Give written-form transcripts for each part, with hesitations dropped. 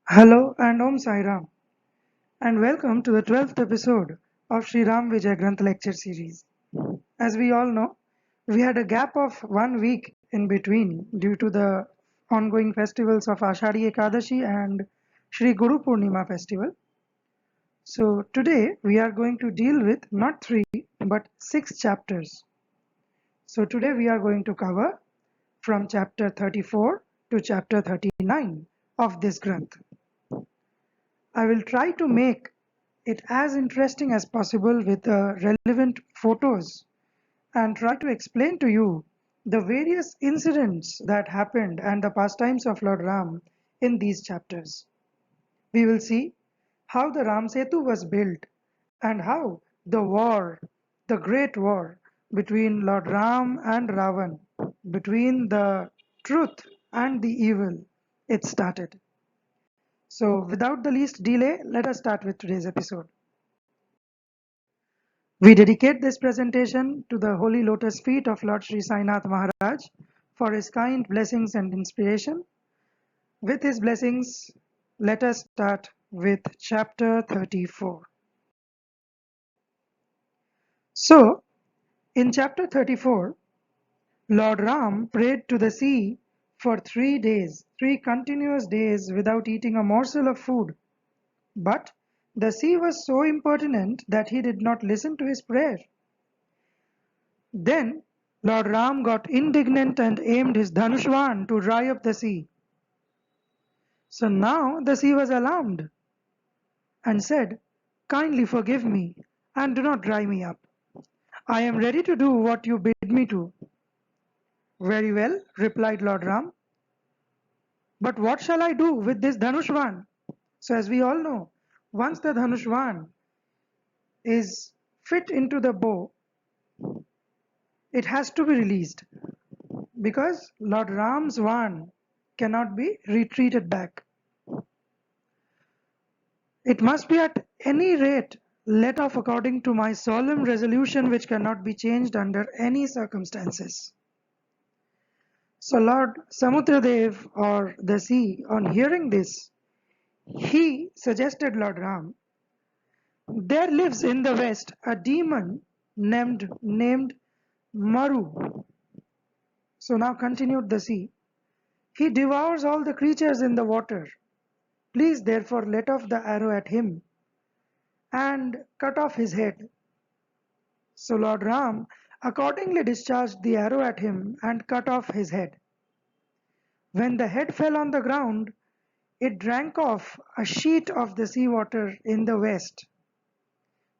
Hello and Om Sai Ram, and welcome to the 12th episode of Sri Ram Vijay Granth Lecture Series. As we all know, we had a gap of 1 week in between due to the ongoing festivals of Ashadi Ekadashi and Sri Guru Purnima festival. So today we are going to deal with not 3 but 6 chapters. So today we are going to cover from chapter 34 to chapter 39 of this Granth. I will try to make it as interesting as possible with the relevant photos and try to explain to you the various incidents that happened and the pastimes of Lord Ram in these chapters. We will see how the Ram Setu was built and how the war, the great war between Lord Ram and Ravan, between the truth and the evil, it started. So without the least delay, let us start with today's episode. We dedicate this presentation to the holy lotus feet of Lord Sri Sainath Maharaj for his kind blessings and inspiration. With his blessings, let us start with chapter 34. So, in chapter 34, Lord Ram prayed to the sea for 3 days, 3 continuous days without eating a morsel of food. But the sea was so impertinent that he did not listen to his prayer. Then Lord Ram got indignant and aimed his Dhanushvan to dry up the sea. So now the sea was alarmed and said, "Kindly forgive me and do not dry me up. I am ready to do what you bid me to." "Very well," replied Lord Ram, "but what shall I do with this Dhanushvan?" So as we all know, once the Dhanushvan is fit into the bow, it has to be released because Lord Ram's Van cannot be retreated back. "It must be at any rate let off according to my solemn resolution which cannot be changed under any circumstances." So Lord Samudradev or the sea, on hearing this, he suggested Lord Ram, "There lives in the west a demon named Maru." So now continued the sea, "He devours all the creatures in the water. Please therefore let off the arrow at him and cut off his head." So Lord Ram accordingly discharged the arrow at him and cut off his head. When the head fell on the ground, it drank off a sheet of the sea water in the west.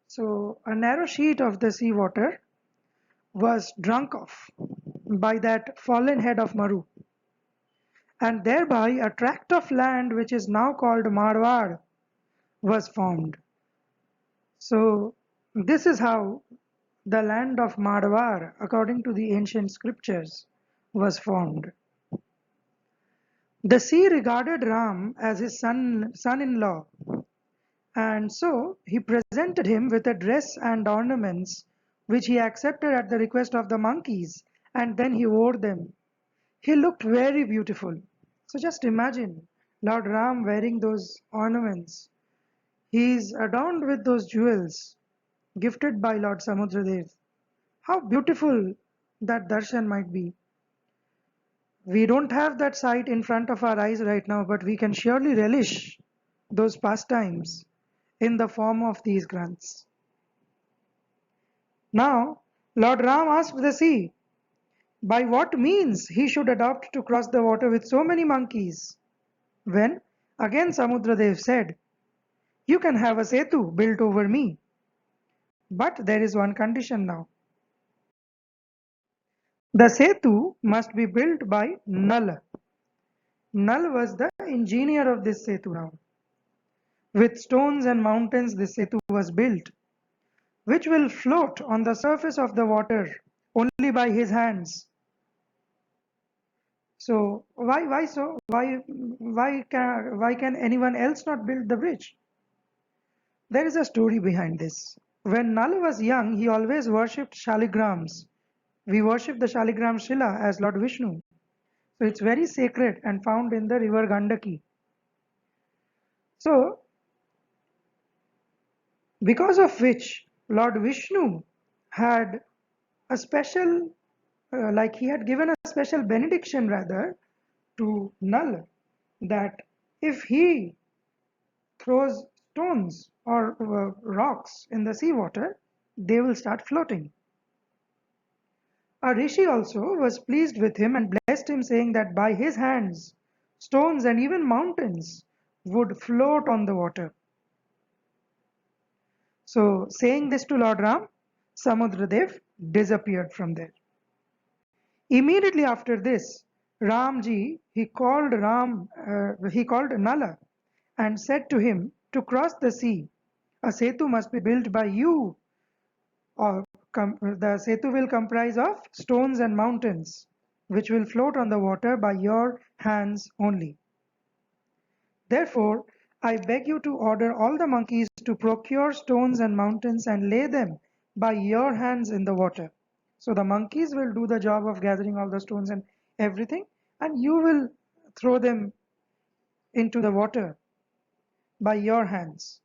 So a narrow sheet of the sea water was drunk off by that fallen head of Maru, and thereby a tract of land which is now called Marwar was formed. So this is how the land of Marwar, according to the ancient scriptures, was formed. The sea regarded Ram as his son-in-law, and so he presented him with a dress and ornaments which he accepted at the request of the monkeys, and then he wore them. He looked very beautiful. So just imagine Lord Ram wearing those ornaments. He is adorned with those jewels gifted by Lord Samudradev. How beautiful that darshan might be. We don't have that sight in front of our eyes right now, but we can surely relish those pastimes in the form of these granths. Now, Lord Ram asked the sea by what means he should adopt to cross the water with so many monkeys. When again Samudradev said, "You can have a setu built over me, but there is one condition now. The setu must be built by Nal." Nal was the engineer of this setu now. With stones and mountains this setu was built, which will float on the surface of the water only by his hands. So why can anyone else not build the bridge? There is a story behind this. When Nal was young, he always worshipped Shaligrams. We worship the Shaligram Shila as Lord Vishnu. So it's very sacred and found in the river Gandaki. So, because of which Lord Vishnu had a special, like he had given a special benediction rather to Nal, that if he throws stones or rocks in the seawater, they will start floating. A rishi also was pleased with him and blessed him, saying that by his hands, stones and even mountains would float on the water. So, saying this to Lord Ram, Samudradev disappeared from there. Immediately after this, Ramji he called Nala and said to him, to cross the sea, a setu must be built by you, or the setu will comprise of stones and mountains, which will float on the water by your hands only. Therefore, I beg you to order all the monkeys to procure stones and mountains and lay them by your hands in the water. So the monkeys will do the job of gathering all the stones and everything, and you will throw them into the water by your hands.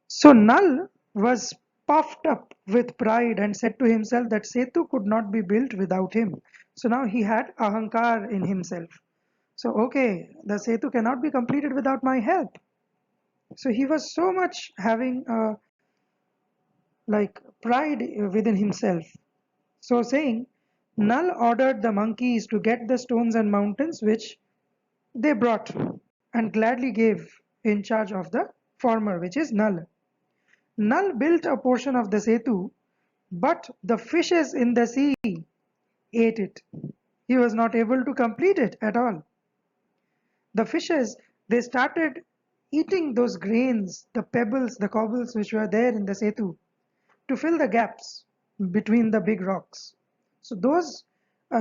So Nal was puffed up with pride and said to himself that Setu could not be built without him. So now he had ahankar in himself. So okay, the Setu cannot be completed without my help. So he was so much having like pride within himself. So saying, Nal ordered the monkeys to get the stones and mountains which they brought and gladly gave in charge of the former, which is Nal. Nal built a portion of the Setu, but the fishes in the sea ate it. He was not able to complete it at all. The fishes, they started eating those grains, the pebbles, the cobbles which were there in the Setu to fill the gaps between the big rocks. So those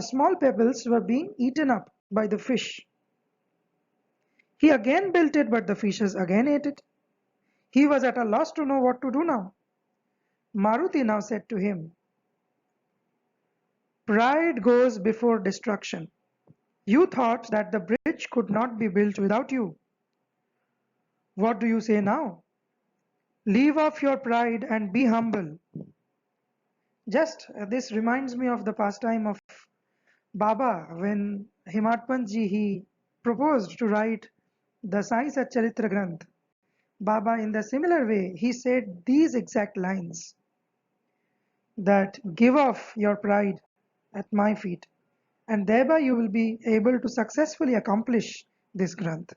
small pebbles were being eaten up by the fish. He again built it, but the fishes again ate it. He was at a loss to know what to do now. Maruti now said to him, pride goes before destruction. You thought that the bridge could not be built without you. What do you say now? Leave off your pride and be humble. Just this reminds me of the pastime of Baba when Himad Pant ji he proposed to write the Sai Sat Charitra Granth. Baba in the similar way he said these exact lines that give off your pride at my feet and thereby you will be able to successfully accomplish this Granth.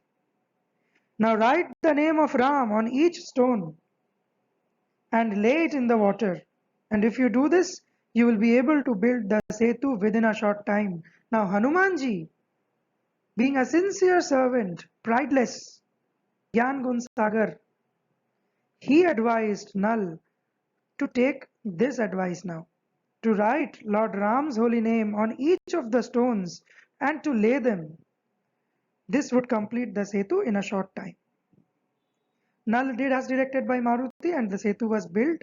Now write the name of Ram on each stone and lay it in the water. And if you do this, you will be able to build the Setu within a short time. Now Hanumanji, being a sincere servant, prideless, Gyan Gun Sagar, he advised Nal to take this advice now, to write Lord Ram's holy name on each of the stones and to lay them. This would complete the Setu in a short time. Nal did as directed by Maruti and the Setu was built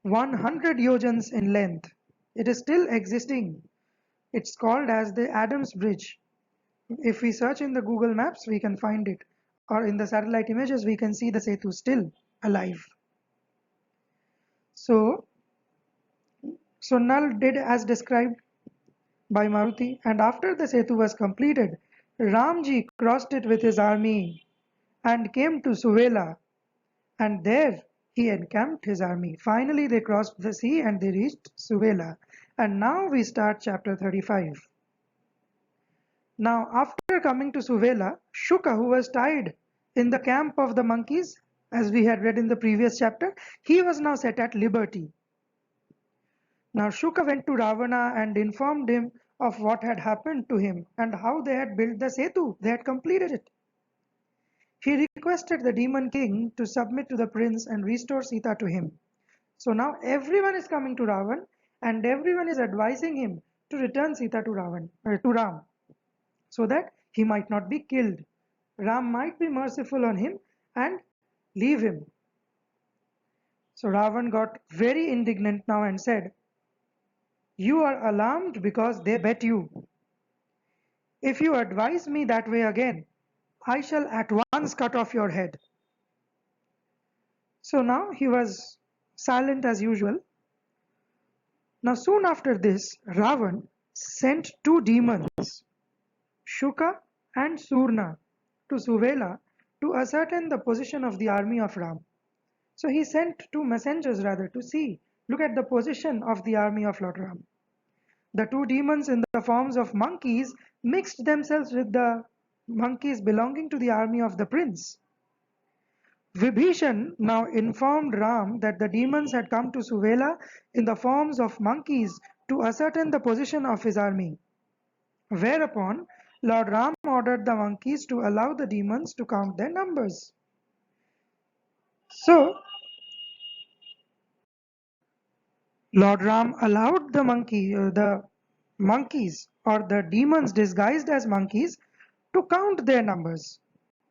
100 yojans in length. It is still existing. It's called as the Adams Bridge. If we search in the Google Maps, we can find it. Or in the satellite images, we can see the Setu still alive. So Nal did as described by Maruti, and after the Setu was completed, Ramji crossed it with his army and came to Suvela, and there he encamped his army. Finally, they crossed the sea and they reached Suvela. And now we start chapter 35. Now, after coming to Suvela, Shuka, who was tied in the camp of the monkeys, as we had read in the previous chapter, he was now set at liberty. Now, Shuka went to Ravana and informed him of what had happened to him and how they had built the Setu. They had completed it. He requested the demon king to submit to the prince and restore Sita to him. So now everyone is coming to Ravan and everyone is advising him to return Sita to Ram, so that he might not be killed. Ram might be merciful on him and leave him. So Ravan got very indignant now and said, you are alarmed because they bet you. If you advise me that way again, I shall at once cut off your head. So now he was silent as usual. Now soon after this, Ravan sent two demons, Shuka and Surna, to Suvela to ascertain the position of the army of Ram. So he sent two messengers rather to see, look at the position of the army of Lord Ram. The two demons in the forms of monkeys mixed themselves with the monkeys belonging to the army of the prince. Vibhishan now informed Ram that the demons had come to Suvela in the forms of monkeys to ascertain the position of his army. Whereupon Lord Ram ordered the monkeys to allow the demons to count their numbers. So Lord Ram allowed the monkeys or the demons disguised as monkeys to count their numbers.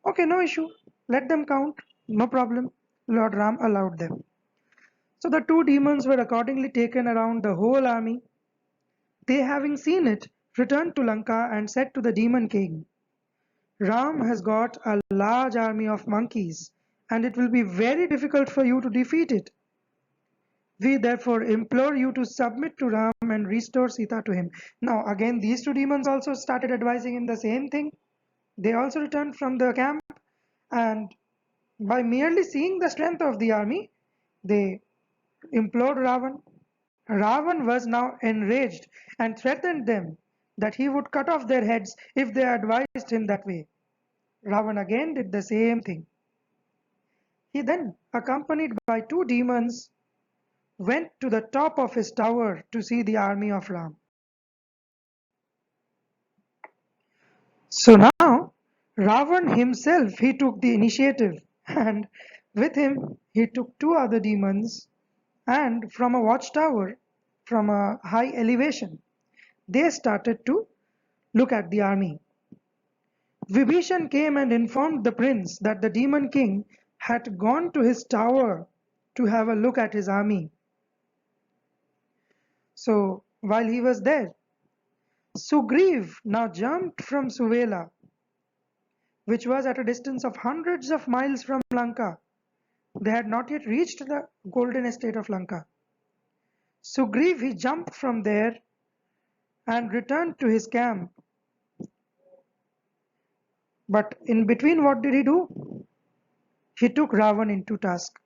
Okay, no issue. Let them count. No problem. Lord Ram allowed them. So the two demons were accordingly taken around the whole army. They, having seen it, returned to Lanka and said to the demon king, Ram has got a large army of monkeys, and it will be very difficult for you to defeat it. We therefore implore you to submit to Ram and restore Sita to him. Now again, these two demons also started advising him the same thing. They also returned from the camp, and by merely seeing the strength of the army, they implored Ravan. Ravan was now enraged and threatened them that he would cut off their heads if they advised him that way. Ravan again did the same thing. He then, accompanied by two demons, went to the top of his tower to see the army of Ram. So now, Ravan himself, he took the initiative, and with him he took two other demons, and from a watchtower, from a high elevation, they started to look at the army. Vibhishan came and informed the prince that the demon king had gone to his tower to have a look at his army. So while he was there, Sugriv now jumped from Suvela, which was at a distance of hundreds of miles from Lanka. They had not yet reached the golden estate of Lanka. Sugriv, he jumped from there and returned to his camp. But in between, what did he do? He took Ravan into task.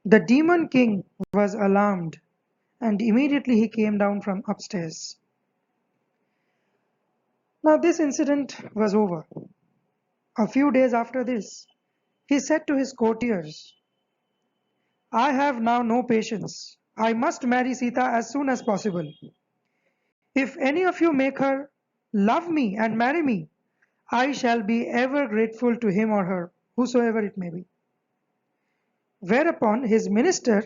The demon king was alarmed, and immediately he came down from upstairs. Now this incident was over. A few days after this, he said to his courtiers, I have now no patience. I must marry Sita as soon as possible. If any of you make her love me and marry me, I shall be ever grateful to him or her, whosoever it may be. Whereupon his minister,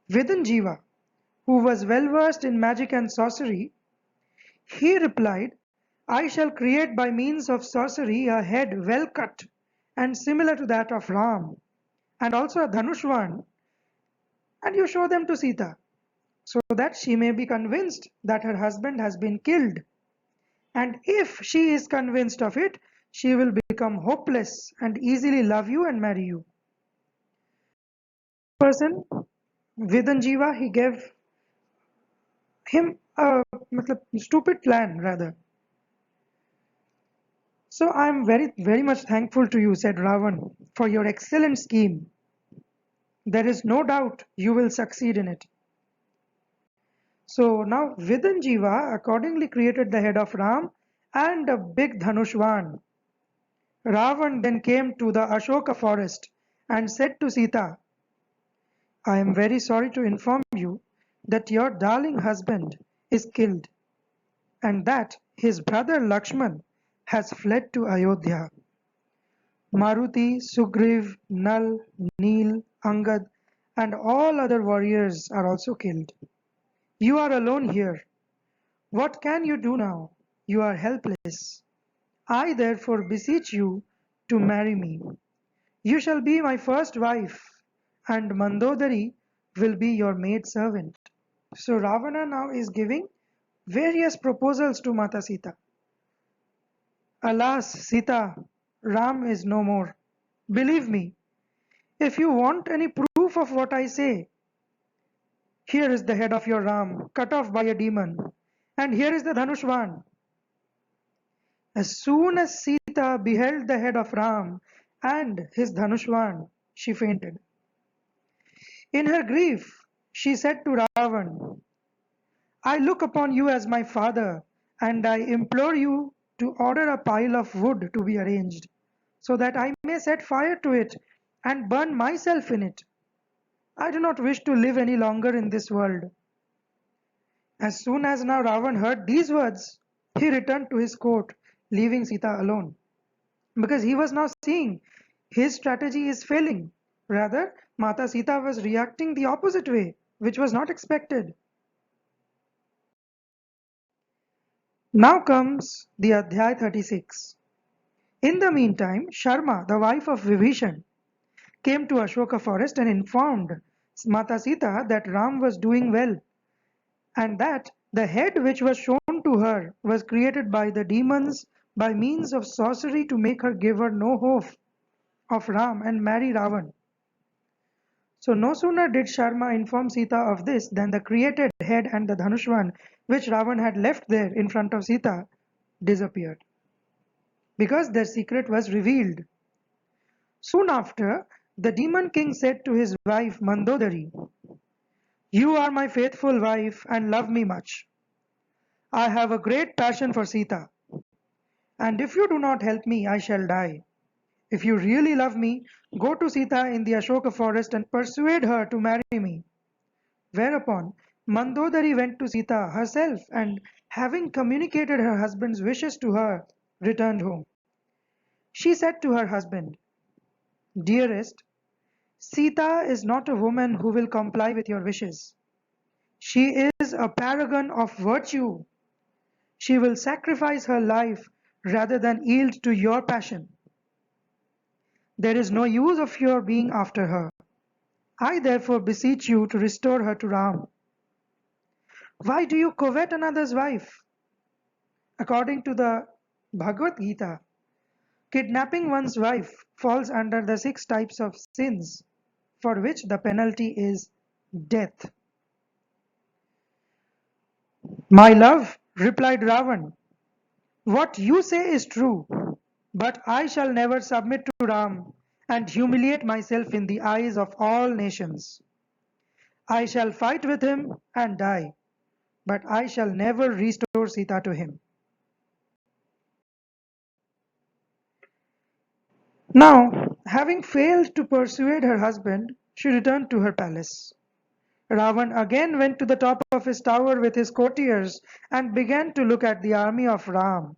Vidhanjiva, who was well versed in magic and sorcery, he replied, I shall create by means of sorcery a head well cut and similar to that of Ram, and also a Dhanushvan, and you show them to Sita, so that she may be convinced that her husband has been killed. And if she is convinced of it, she will become hopeless and easily love you and marry you. Person, Vidhanjiva, he gave him a stupid plan rather. So I am very much thankful to you, said Ravan, for your excellent scheme. There is no doubt you will succeed in it. So now Vidhanjiva accordingly created the head of Ram and a big Dhanushvan. Ravan then came to the Ashoka forest and said to Sita, I am very sorry to inform you that your darling husband is killed and that his brother Lakshman has fled to Ayodhya. Maruti, Sugriv, Nal, Neel, Angad, and all other warriors are also killed. You are alone here. What can you do now? You are helpless. I therefore beseech you to marry me. You shall be my first wife, and Mandodari will be your maid servant. So Ravana now is giving various proposals to Mata Sita. Alas, Sita, Ram is no more. Believe me, if you want any proof of what I say, here is the head of your Ram, cut off by a demon, and here is the Dhanushvan. As soon as Sita beheld the head of Ram and his Dhanushvan, she fainted. In her grief, she said to Ravan, I look upon you as my father, and I implore you to order a pile of wood to be arranged, so that I may set fire to it and burn myself in it. I do not wish to live any longer in this world. As soon as now Ravan heard these words, he returned to his court, leaving Sita alone. Because he was now seeing his strategy is failing. Rather, Mata Sita was reacting the opposite way, which was not expected. Now comes the Adhyay 36. In the meantime, Sharma, the wife of Vibhishan, came to Ashoka forest and informed Mata Sita that Ram was doing well and that the head which was shown to her was created by the demons by means of sorcery to make her give her no hope of Ram and marry Ravan. So no sooner did Sharma inform Sita of this than the created head and the Dhanushvan which Ravan had left there in front of Sita disappeared because their secret was revealed. Soon after, the demon king said to his wife Mandodari, You are my faithful wife and love me much. I have a great passion for Sita, and if you do not help me, I shall die. If you really love me, go to Sita in the Ashoka forest and persuade her to marry me. Whereupon Mandodari went to Sita herself and, having communicated her husband's wishes to her, returned home. She said to her husband, Dearest, Sita is not a woman who will comply with your wishes. She is a paragon of virtue. She will sacrifice her life rather than yield to your passion. There is no use of your being after her. I therefore beseech you to restore her to Ram. Why do you covet another's wife? According to the Bhagavad Gita, kidnapping one's wife falls under the 6 types of sins for which the penalty is death. My love, replied Ravan, what you say is true, but I shall never submit to Ram and humiliate myself in the eyes of all nations. I shall fight with him and die, but I shall never restore Sita to him. Now, having failed to persuade her husband, she returned to her palace. Ravan again went to the top of his tower with his courtiers and began to look at the army of Ram.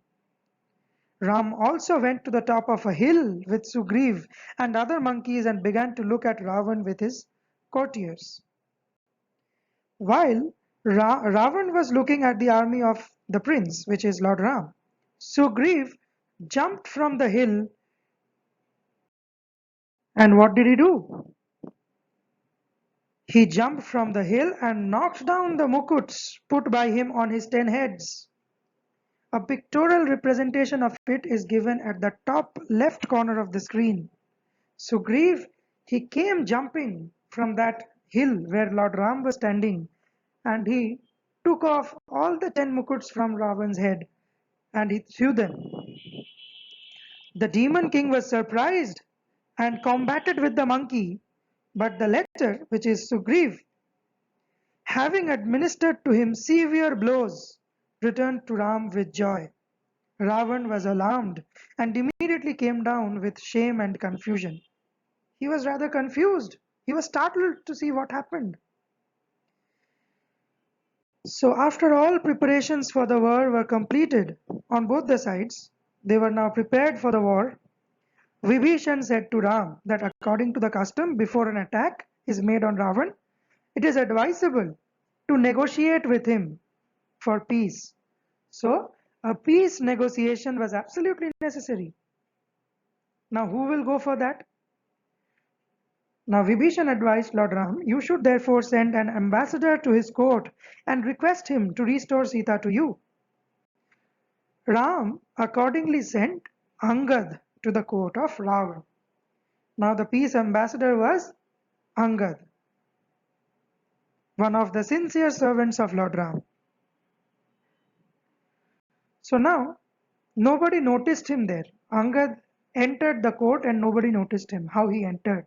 Ram also went to the top of a hill with Sugriv and other monkeys and began to look at Ravan with his courtiers. While Ravan was looking at the army of the prince, which is Lord Ram, Sugriv jumped from the hill, and what did he do? He jumped from the hill and knocked down the mukuts put by him on his 10 heads. A pictorial representation of it is given at the top left corner of the screen. Sugriv, he came jumping from that hill where Lord Ram was standing, and he took off all the 10 mukuts from Ravan's head and he threw them. The demon king was surprised and combated with the monkey, but the latter, which is Sugriv, having administered to him severe blows, returned to Ram with joy. Ravan was alarmed and immediately came down with shame and confusion. He was rather confused. He was startled to see what happened. So after all preparations for the war were completed on both the sides, they were now prepared for the war. Vibhishan said to Ram that according to the custom, before an attack is made on Ravan, it is advisable to negotiate with him for peace. So a peace negotiation was absolutely necessary. Now who will go for that? Now Vibhishan advised Lord Ram, you should therefore send an ambassador to his court and request him to restore Sita to you. Ram accordingly sent Angad to the court of Ravan. Now the peace ambassador was Angad, one of the sincere servants of Lord Ram. So now nobody noticed him there. Angad entered the court and nobody noticed him, how he entered.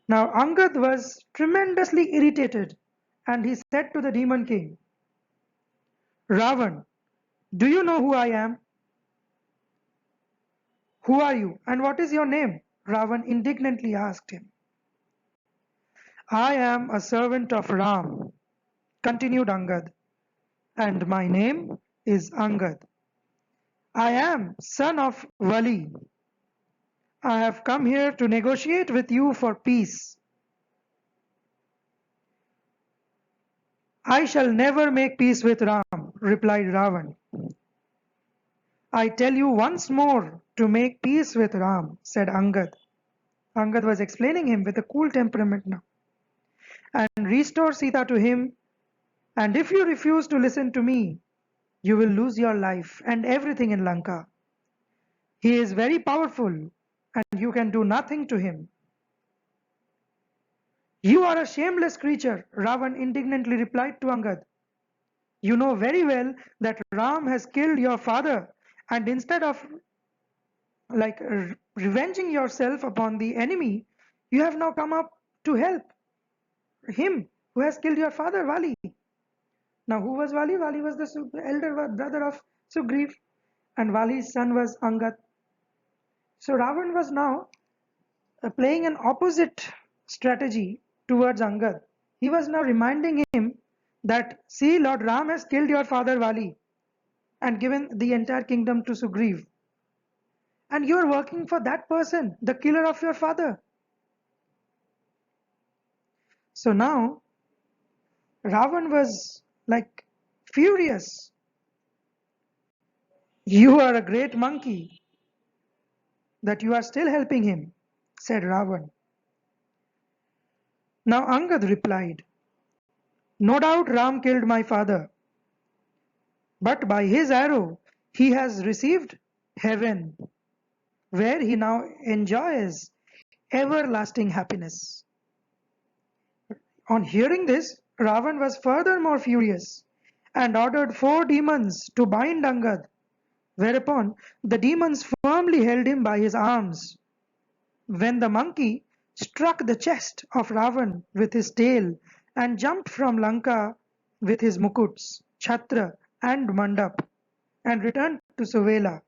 Now Angad was tremendously irritated and he said to the demon king, Ravan, do you know who I am? Who are you and what is your name? Ravan indignantly asked him. I am a servant of Ram, continued Angad, and my name is Angad. I am son of Vali. I have come here to negotiate with you for peace. I shall never make peace with Ram, replied Ravan. I tell you once more to make peace with Ram, said Angad. Angad was explaining him with a cool temperament now. And restore Sita to him. And if you refuse to listen to me, you will lose your life and everything in Lanka. He is very powerful and you can do nothing to him. You are a shameless creature, Ravan indignantly replied to Angad. You know very well that Ram has killed your father, and instead of revenging yourself upon the enemy, you have now come up to help him who has killed your father, Vali. Now, who was Vali? Vali was the elder brother of Sugriv, and Vali's son was Angad. So Ravan was now playing an opposite strategy towards Angad. He was now reminding him that, see, Lord Ram has killed your father Vali and given the entire kingdom to Sugriv. And you are working for that person, the killer of your father. So now Ravan was like furious. You are a great monkey that you are still helping him, said Ravan. Now Angad replied, no doubt Ram killed my father, but by his arrow he has received heaven, where he now enjoys everlasting happiness. On hearing this, Ravan was furthermore furious and ordered 4 demons to bind Angad, whereupon the demons firmly held him by his arms. When the monkey struck the chest of Ravan with his tail and jumped from Lanka with his mukuts, chhatra and mandap and returned to Suvela,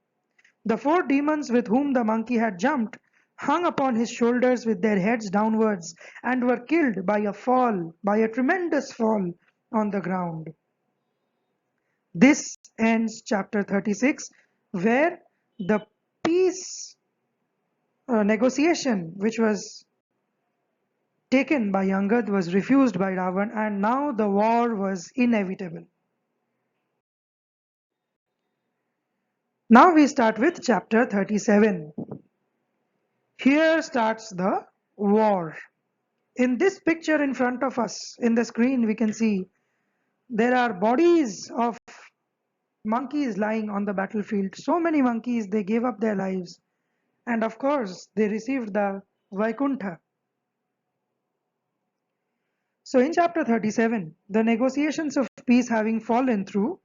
the 4 demons with whom the monkey had jumped hung upon his shoulders with their heads downwards and were killed by a tremendous fall on the ground. This ends chapter 36, where the peace negotiation which was taken by Angad was refused by Ravan, and now the war was inevitable. Now we start with chapter 37. Here starts the war. In this picture in front of us, in the screen, we can see there are bodies of monkeys lying on the battlefield. So many monkeys, they gave up their lives. And of course, they received the Vaikuntha. So in chapter 37, the negotiations of peace having fallen through,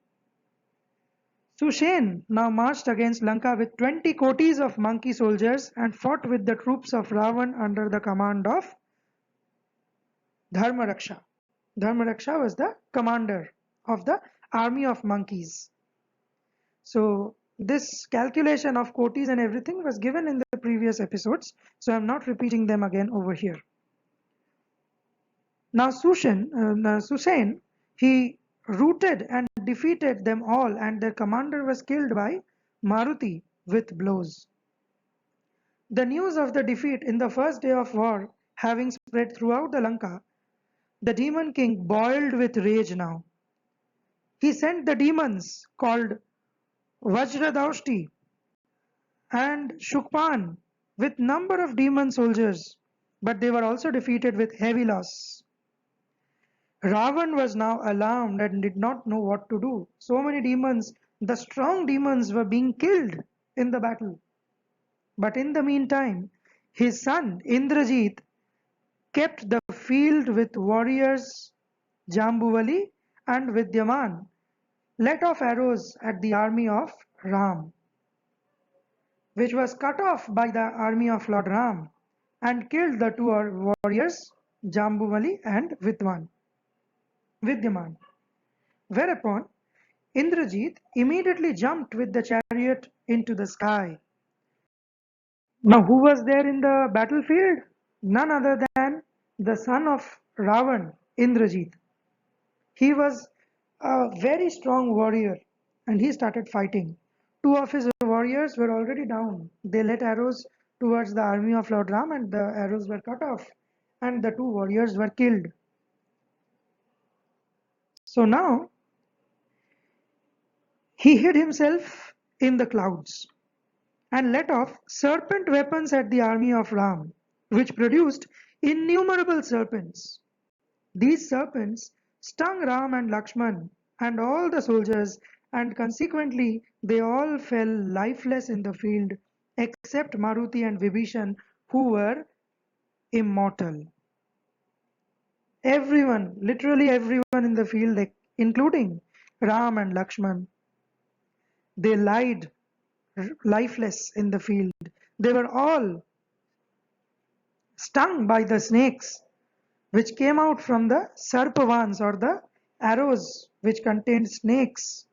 Sushen now marched against Lanka with 20 kotis of monkey soldiers and fought with the troops of Ravan under the command of Dharmaraksha. Dharmaraksha was the commander of the army of monkeys. So this calculation of kotis and everything was given in the previous episodes, so I'm not repeating them again over here. Now Sushen, he routed and defeated them all, and their commander was killed by Maruti with blows. The news of the defeat in the first day of war having spread throughout the Lanka, the demon king boiled with rage now. He sent the demons called Vajradaushti and Shukpan with number of demon soldiers, but they were also defeated with heavy loss. Ravan was now alarmed and did not know what to do. So many demons, the strong demons, were being killed in the battle. But in the meantime, his son Indrajit kept the field with warriors Jambuvali and Vidyaman, let off arrows at the army of Ram, which was cut off by the army of Lord Ram, and killed the two warriors Jambuvali and Vidyaman. Whereupon Indrajit immediately jumped with the chariot into the sky. Now, who was there in the battlefield? None other than the son of Ravan, Indrajit. He was a very strong warrior and he started fighting. Two of his warriors were already down. They let arrows towards the army of Lord Ram and the arrows were cut off and the two warriors were killed. So now he hid himself in the clouds and let off serpent weapons at the army of Ram, which produced innumerable serpents. These serpents stung Ram and Lakshman and all the soldiers, and consequently they all fell lifeless in the field except Maruti and Vibhishan, who were immortal. Everyone, literally everyone in the field, including Ram and Lakshman, they lied lifeless in the field. They were all stung by the snakes which came out from the sarpavans, or the arrows which contained snakes,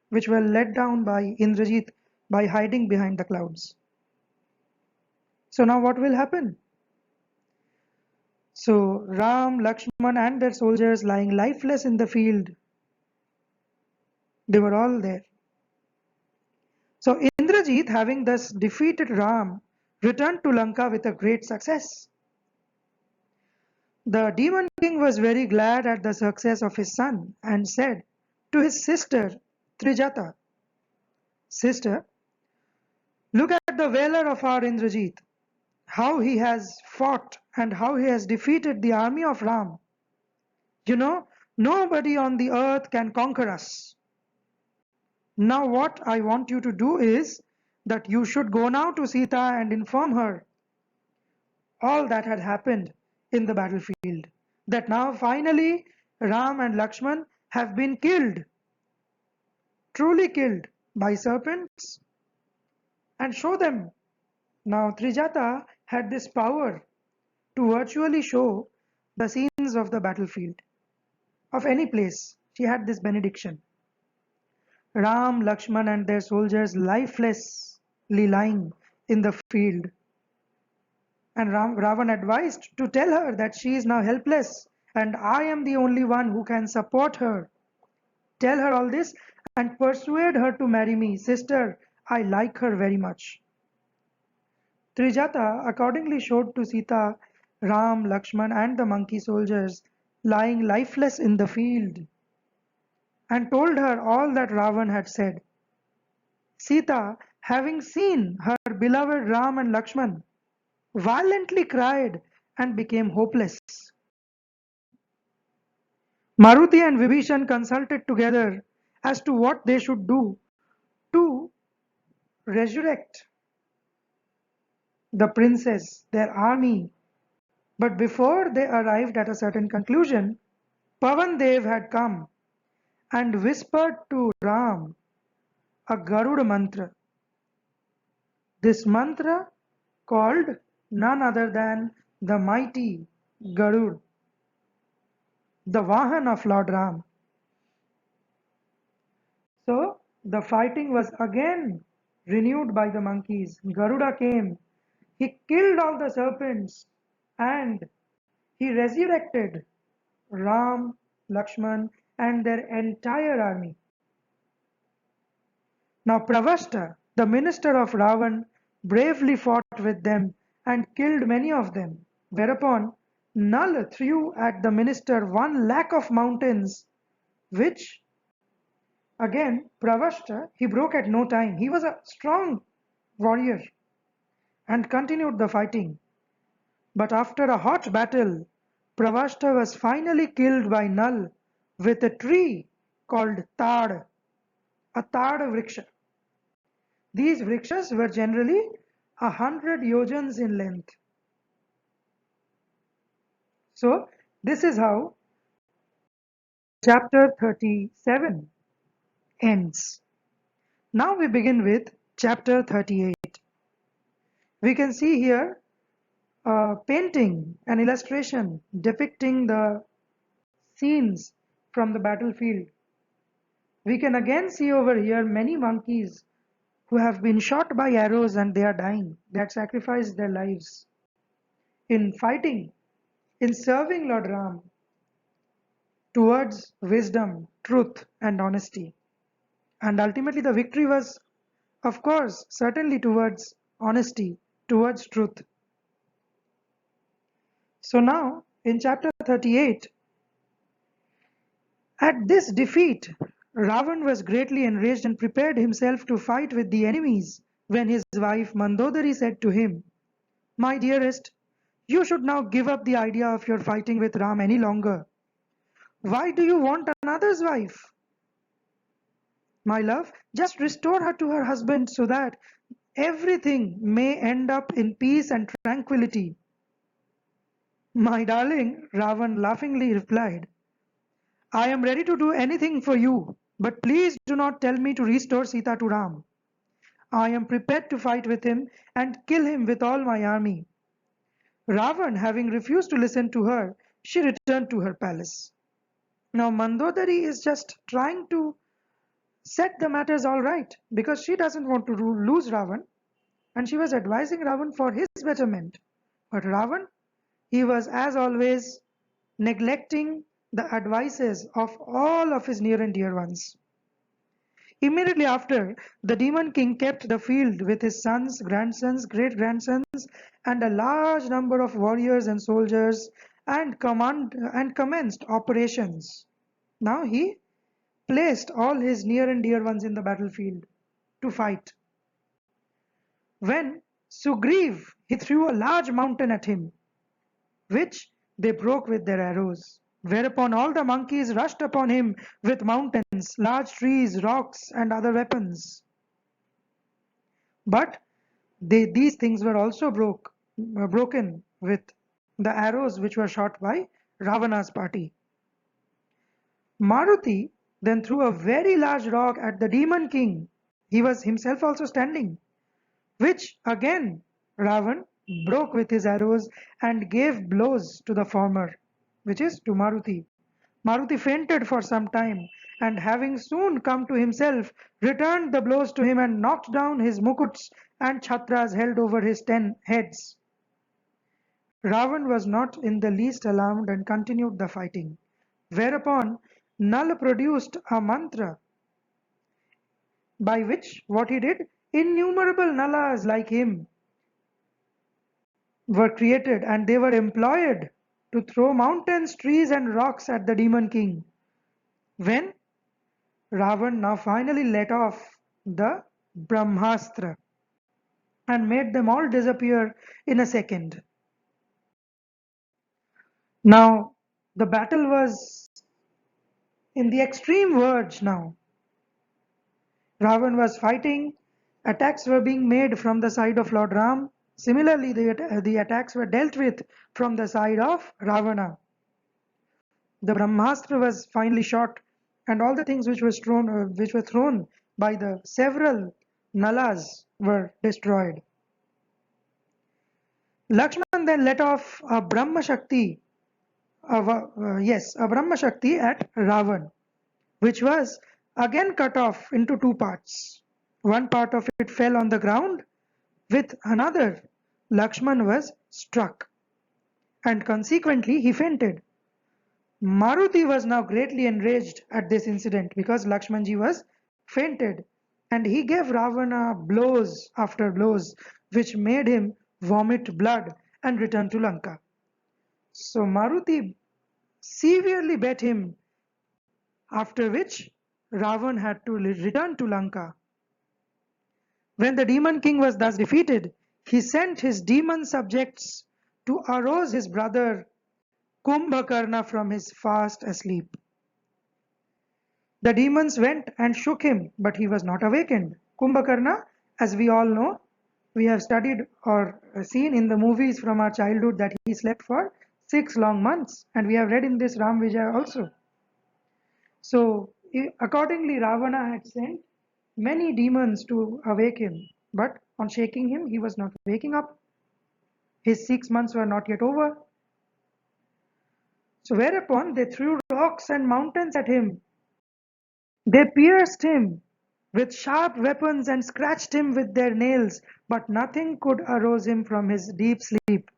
which were let down by Indrajit by hiding behind the clouds. So now what will happen? So Ram, Lakshman and their soldiers lying lifeless in the field, they were all there. So Indrajit, having thus defeated Ram, returned to Lanka with a great success. The demon king was very glad at the success of his son and said to his sister Trijata, "Sister, look at the valor of our Indrajit, how he has fought and how he has defeated the army of Ram. You know, nobody on the earth can conquer us. Now what I want you to do is that you should go now to Sita and inform her all that had happened in the battlefield. That now finally Ram and Lakshman have been killed, truly killed by serpents, and show them." Now Trijata had this power to virtually show the scenes of the battlefield, of any place. She had this benediction. Ram, Lakshman and their soldiers lifelessly lying in the field. And Ravan advised to tell her that she is now helpless and I am the only one who can support her. Tell her all this and persuade her to marry me. Sister, I like her very much. Trijata accordingly showed to Sita Ram, Lakshman and the monkey soldiers lying lifeless in the field and told her all that Ravan had said. Sita, having seen her beloved Ram and Lakshman, violently cried and became hopeless. Maruti and Vibhishan consulted together as to what they should do to resurrect the princess, their army. But before they arrived at a certain conclusion, Pavan Dev had come and whispered to Ram a Garuda mantra. This mantra called none other than the mighty Garud, the Vahan of Lord Ram. So the fighting was again renewed by the monkeys. Garuda came, he killed all the serpents and he resurrected Ram, Lakshman and their entire army. Now Pravashta, the minister of Ravan, bravely fought with them and killed many of them, whereupon Nal threw at the minister 1 lakh of mountains, which again Pravashta he broke at no time. He was a strong warrior. and continued the fighting. But after a hot battle, Pravashta was finally killed by Nal with a tree called Tad, a Tad vriksha. These vrikshas were generally 100 yojans in length. So, this is how chapter 37 ends. Now we begin with chapter 38. We can see here a painting, an illustration depicting the scenes from the battlefield. We can again see over here many monkeys who have been shot by arrows and they are dying. They had sacrificed their lives in fighting, in serving Lord Ram towards wisdom, truth, and honesty. And ultimately, the victory was, of course, certainly towards honesty, towards truth. So now, in chapter 38, at this defeat, Ravan was greatly enraged and prepared himself to fight with the enemies when his wife Mandodari said to him, "My dearest, you should now give up the idea of your fighting with Ram any longer. Why do you want another's wife? My love, just restore her to her husband so that everything may end up in peace and tranquility." "My darling," Ravan laughingly replied, "I am ready to do anything for you, but please do not tell me to restore Sita to Ram. I am prepared to fight with him and kill him with all my army." Ravan, having refused to listen to her, she returned to her palace. Now Mandodari is just trying to set the matters all right because she doesn't want to lose Ravan, and she was advising Ravan for his betterment. But Ravan, he was as always neglecting the advices of all of his near and dear ones. Immediately after, the demon king kept the field with his sons, grandsons, great grandsons, and a large number of warriors and soldiers, and commenced operations. Now he placed all his near and dear ones in the battlefield to fight. When Sugriv, he threw a large mountain at him, which they broke with their arrows. Whereupon all the monkeys rushed upon him with mountains, large trees, rocks, and other weapons. But these things were also broken with the arrows which were shot by Ravana's party. Maruti then threw a very large rock at the demon king. He was himself also standing, which again Ravan broke with his arrows and gave blows to the former, which is to Maruti. Maruti fainted for some time, and having soon come to himself, returned the blows to him and knocked down his mukuts and chhatras held over his 10 heads. Ravan was not in the least alarmed and continued the fighting. Whereupon Nal produced a mantra by which what he did, innumerable Nalas like him were created and they were employed to throw mountains, trees, and rocks at the demon king. When Ravan now finally let off the Brahmastra and made them all disappear in a second. Now the battle was in the extreme verge now. Ravan was fighting, attacks were being made from the side of Lord Ram. Similarly, the attacks were dealt with from the side of Ravana. The Brahmastra was finally shot, and all the things which were thrown by the several Nalas were destroyed. Lakshman then let off a Brahma Shakti, a Brahma Shakti at Ravan, which was again cut off into two parts. One part of it fell on the ground, with another Lakshman was struck, and consequently he fainted. Maruti was now greatly enraged at this incident because Lakshmanji was fainted, and he gave Ravana blows after blows which made him vomit blood and return to Lanka. So Maruti severely beat him, after which Ravan had to return to Lanka. When the demon king was thus defeated, he sent his demon subjects to arouse his brother Kumbhakarna from his fast asleep. The demons went and shook him, but he was not awakened. Kumbhakarna, as we all know, we have studied or seen in the movies from our childhood that he slept for 6 long months, and we have read in this Ram Vijaya also. So, accordingly, Ravana had sent many demons to awake him, but on shaking him, he was not waking up. His 6 months were not yet over. So, whereupon they threw rocks and mountains at him. They pierced him with sharp weapons and scratched him with their nails, but nothing could arouse him from his deep sleep.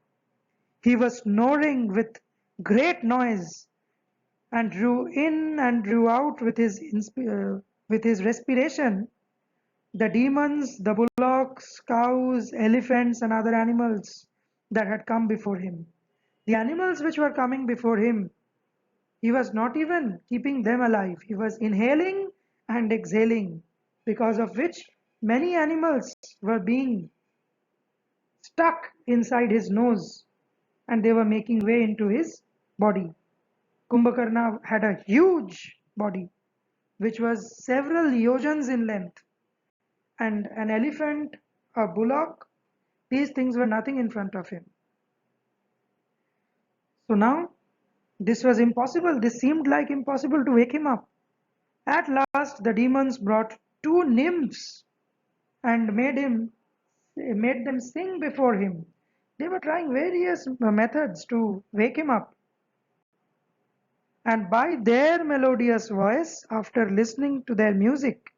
He was snoring with great noise and drew in and drew out with his respiration the demons, the bullocks, cows, elephants, and other animals that had come before him. The animals which were coming before him, he was not even keeping them alive. He was inhaling and exhaling, because of which many animals were being stuck inside his nose and they were making way into his body. Kumbhakarna had a huge body which was several yojans in length, and an elephant, a bullock, these things were nothing in front of him. So now this was impossible. This seemed like impossible to wake him up. At last the demons brought two nymphs and made them sing before him. They were trying various methods to wake him up. And by their melodious voice, after listening to their music,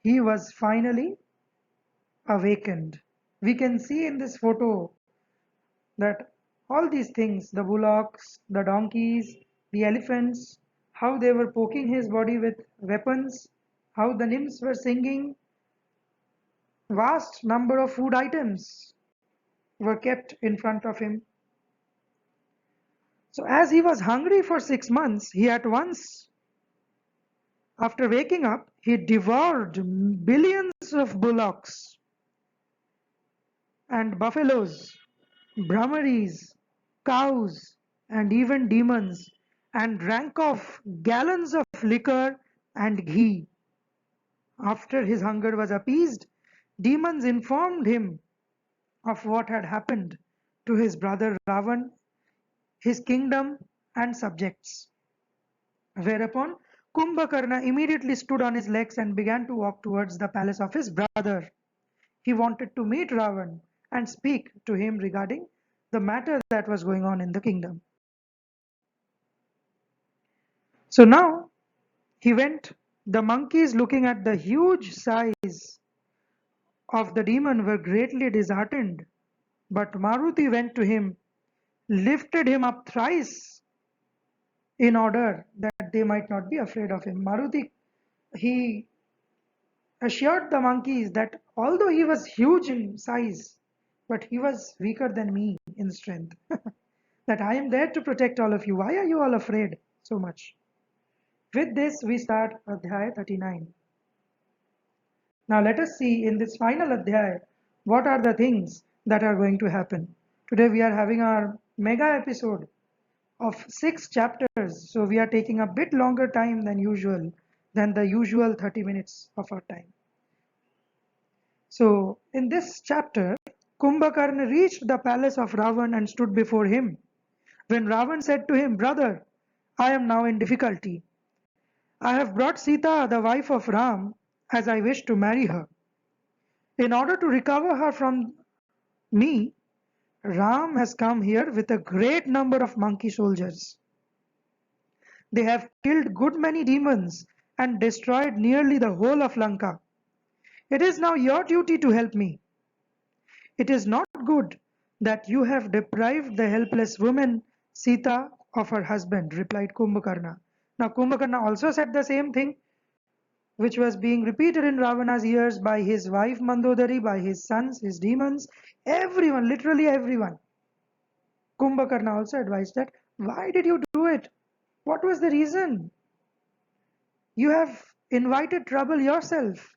he was finally awakened. We can see in this photo that all these things, the bullocks, the donkeys, the elephants, how they were poking his body with weapons, how the nymphs were singing, vast number of food items were kept in front of him. So as he was hungry for 6 months, he at once, after waking up, he devoured billions of bullocks and buffaloes, brahmaris, cows, and even demons, and drank off gallons of liquor and ghee. After his hunger was appeased, demons informed him of what had happened to his brother Ravan, his kingdom and subjects. Whereupon Kumbhakarna immediately stood on his legs and began to walk towards the palace of his brother. He wanted to meet Ravan and speak to him regarding the matter that was going on in the kingdom. So now he went. The monkeys, looking at the huge size of the demon, were greatly disheartened. But Maruti went to him, lifted him up thrice in order that they might not be afraid of him. Maruti, he assured the monkeys that although he was huge in size, but he was weaker than me in strength. That I am there to protect all of you. Why are you all afraid so much? With this, we start Adhyaya 39. Now let us see in this final Adhyaya what are the things that are going to happen. Today we are having our mega episode of 6 chapters, so we are taking a bit longer time than the usual 30 minutes of our time. So in this chapter, Kumbhakarna reached the palace of Ravan and stood before him. When Ravan said to him, "Brother, I am now in difficulty. I have brought Sita, the wife of Ram, as I wish to marry her. In order to recover her from me, Ram has come here with a great number of monkey soldiers. They have killed good many demons and destroyed nearly the whole of Lanka. It is now your duty to help me. It is not good that you have deprived the helpless woman Sita of her husband," replied Kumbhakarna. Now Kumbhakarna also said the same thing, which was being repeated in Ravana's ears by his wife Mandodari, by his sons, his demons, everyone, literally everyone. Kumbhakarna also advised that, "Why did you do it? What was the reason? You have invited trouble yourself.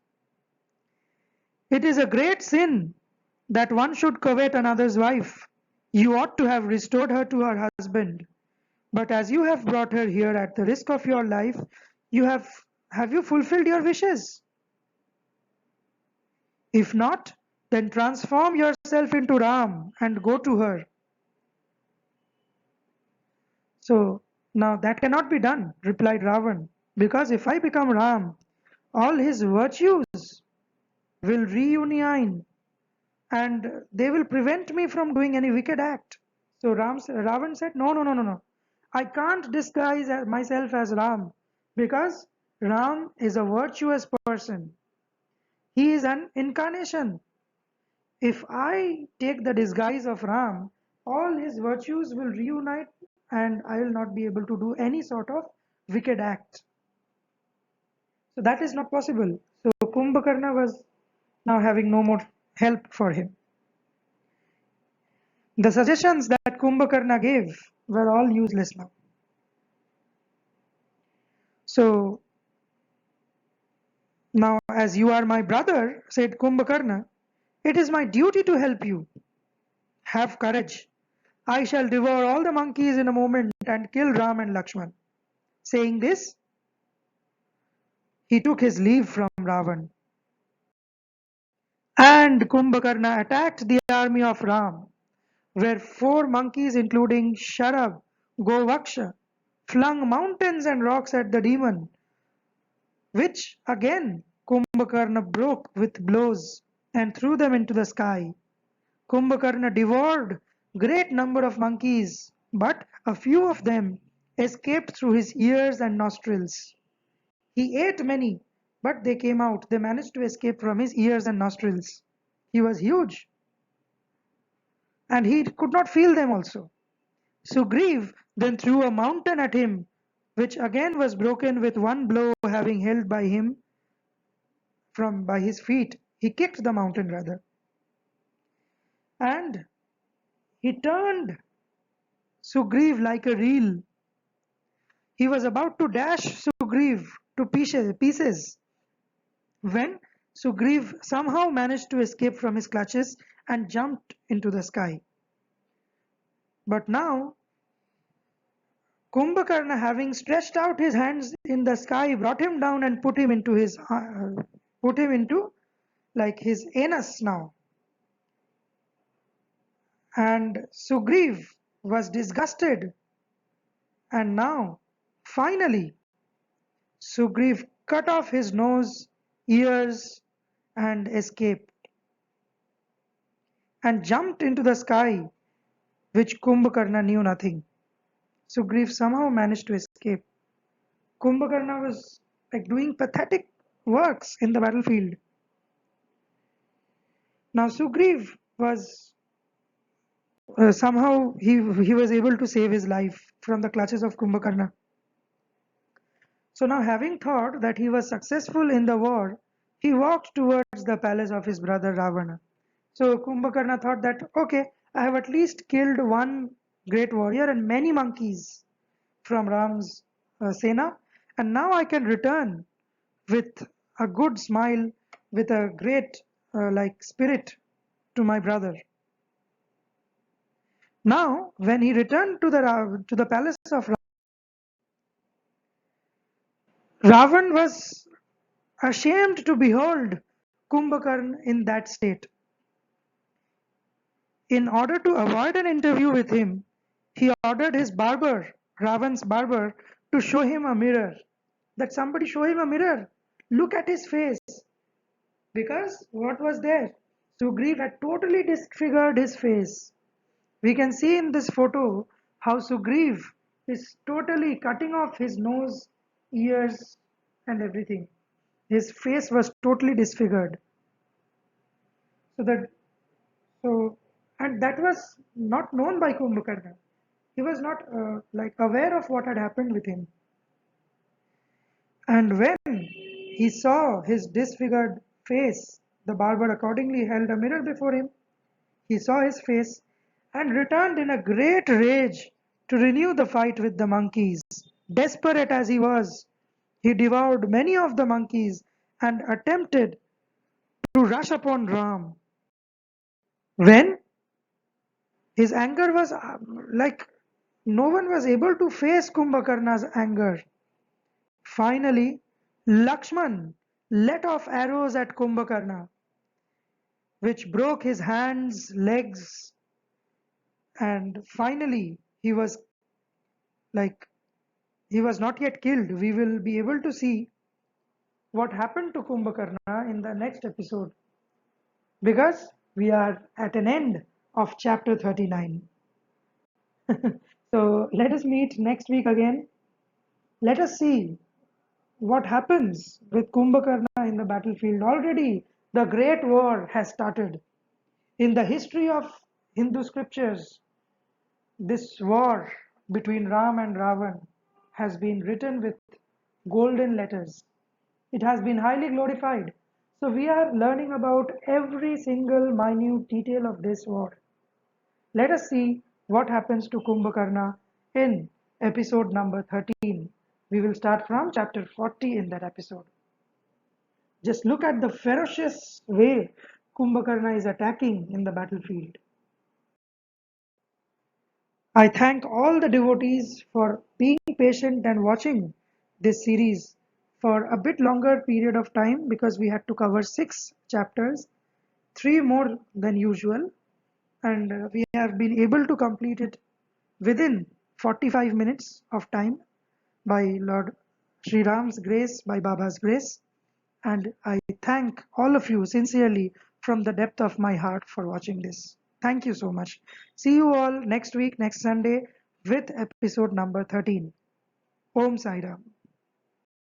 It is a great sin that one should covet another's wife. You ought to have restored her to her husband. But as you have brought her here at the risk of your life, you have you fulfilled your wishes? If not, then transform yourself into Ram and go to her. So now that cannot be done, replied Ravan, because if I become Ram, all his virtues will reunite and they will prevent me from doing any wicked act. So Ravan said, no, no, no, no, no. I can't disguise myself as Ram because Ram is a virtuous person. He is an incarnation. If I take the disguise of Ram, all his virtues will reunite and I will not be able to do any sort of wicked act. So that is not possible. So Kumbhakarna was now having no more help for him. The suggestions that Kumbhakarna gave were all useless now. So now, as you are my brother, said Kumbhakarna, it is my duty to help you. Have courage. I shall devour all the monkeys in a moment and kill Ram and Lakshman. Saying this, he took his leave from Ravan. And Kumbhakarna attacked the army of Ram, where 4 monkeys, including Sharab, Govaksha, flung mountains and rocks at the demon, which again Kumbhakarna broke with blows and threw them into the sky. Kumbhakarna devoured great number of monkeys, but a few of them escaped through his ears and nostrils. He ate many, but they came out. They managed to escape from his ears and nostrils. He was huge, and he could not feel them also. Sugriv then threw a mountain at him, which again was broken with one blow having held by him from by his feet. He kicked the mountain rather. And he turned Sugriv like a reel. He was about to dash Sugriv to pieces when Sugriv somehow managed to escape from his clutches and jumped into the sky. But now Kumbhakarna, having stretched out his hands in the sky, brought him down and put him into like his anus now. And Sugriv was disgusted. And now, finally, Sugriv cut off his nose, ears, and escaped, and jumped into the sky, which Kumbhakarna knew nothing. Sugriv somehow managed to escape. Kumbhakarna was like doing pathetic works in the battlefield. Now Sugriv was somehow he was able to save his life from the clutches of Kumbhakarna. So now, having thought that he was successful in the war, he walked towards the palace of his brother Ravana. So Kumbhakarna thought that, okay, I have at least killed one great warrior and many monkeys from Ram's Sena, and now I can return with a good smile, with a great like spirit to my brother. Now, when he returned to the palace of Ravan was ashamed to behold Kumbhakarna in that state. In order to avoid an interview with him, he ordered his barber, Ravan's barber, to show him a mirror. That somebody show him a mirror. Look at his face. Because what was there? Sugriv had totally disfigured his face. We can see in this photo how Sugriv is totally cutting off his nose, ears, and everything. His face was totally disfigured. So that so and that was not known by Kumbhakarna. He was not like aware of what had happened with him. And when he saw his disfigured face, the barber accordingly held a mirror before him. He saw his face and returned in a great rage to renew the fight with the monkeys. Desperate as he was, he devoured many of the monkeys and attempted to rush upon Ram. When his anger was like no one was able to face Kumbhakarna's anger. Finally, Lakshman let off arrows at Kumbhakarna, which broke his hands, legs, and finally like he was not yet killed. We will be able to see what happened to Kumbhakarna in the next episode because we are at an end of chapter 39. So let us meet next week again. Let us see what happens with Kumbhakarna in the battlefield. Already the great war has started. In the history of Hindu scriptures, this war between Ram and Ravan has been written with golden letters. It has been highly glorified. So we are learning about every single minute detail of this war. Let us see what happens to Kumbhakarna in episode number 13. We will start from chapter 40 in that episode. Just look at the ferocious way Kumbhakarna is attacking in the battlefield. I thank all the devotees for being patient and watching this series for a bit longer period of time because we had to cover 6 chapters, 3 more than usual, and we have been able to complete it within 45 minutes of time by Lord Sri Ram's grace, by Baba's grace. And I thank all of you sincerely from the depth of my heart for watching this. Thank you so much. See you all next week, next Sunday, with episode number 13. Om Sai Ram.